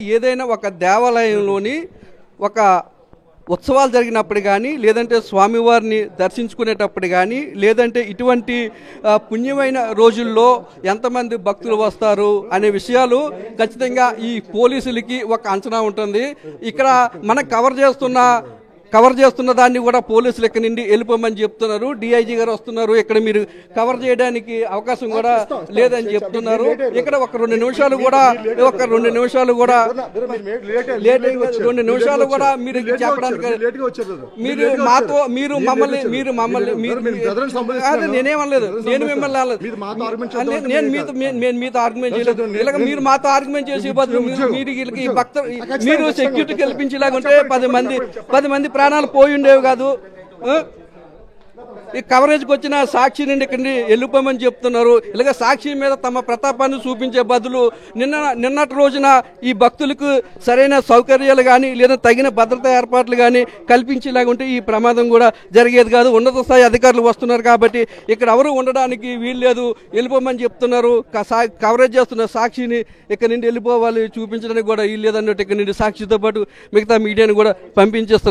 ఏదైనా ఒక దేవాలయంలోని ఒక ఉత్సవాలు జరిగినప్పుడు కానీ లేదంటే స్వామివారిని దర్శించుకునేటప్పుడు కానీ లేదంటే ఇటువంటి పుణ్యమైన రోజుల్లో ఎంతమంది భక్తులు వస్తారు అనే విషయాలు ఖచ్చితంగా ఈ పోలీసులకి ఒక అంచనా ఉంటుంది. ఇక్కడ మనం కవర్ చేస్తున్న దాన్ని కూడా పోలీసులు ఇక్కడ నుండి వెళ్ళిపోమని చెప్తున్నారు. డిఐజీ గారు వస్తున్నారు, ఇక్కడ మీరు కవర్ చేయడానికి అవకాశం కూడా లేదని చెప్తున్నారు. ఇక్కడ ఒక 2 నిమిషాలు కూడా మీరు చెప్పడానికి మీరు మమ్మల్ని నేనేమనలేదు, నేను మిమ్మల్ని మీతో ఆర్గ్యుమెంట్ చేయలేదు. ఇలాగ మీరు మాతో ఆర్గ్యుమెంట్ చేసే బదులు మీరు సెక్యూరిటీ కల్పించేలాగుంటే 10 మంది ప్రాణాలు పోయి ఉండేవి కాదు. ఈ కవరేజ్కి వచ్చిన సాక్షి నుండి ఇక్కడ వెళ్ళిపోమని చెప్తున్నారు. ఇలాగ సాక్షి మీద తమ ప్రతాపాన్ని చూపించే బదులు నిన్నటి రోజున ఈ భక్తులకు సరైన సౌకర్యాలు కానీ లేదా తగిన భద్రతా ఏర్పాట్లు కానీ కల్పించేలాగా ఉంటే ఈ ప్రమాదం కూడా జరిగేది కాదు. ఉన్నత స్థాయి అధికారులు వస్తున్నారు కాబట్టి ఇక్కడ ఎవరు ఉండడానికి వీల్లేదు, వెళ్ళిపోమని చెప్తున్నారు. కవరేజ్ చేస్తున్న సాక్షిని ఇక్కడ నుండి వెళ్ళిపోవాలి, చూపించడానికి కూడా వీల్లేదన్నట్టు ఇక్కడ నుండి సాక్షితో పాటు మిగతా మీడియాని కూడా పంపించేస్తున్నారు.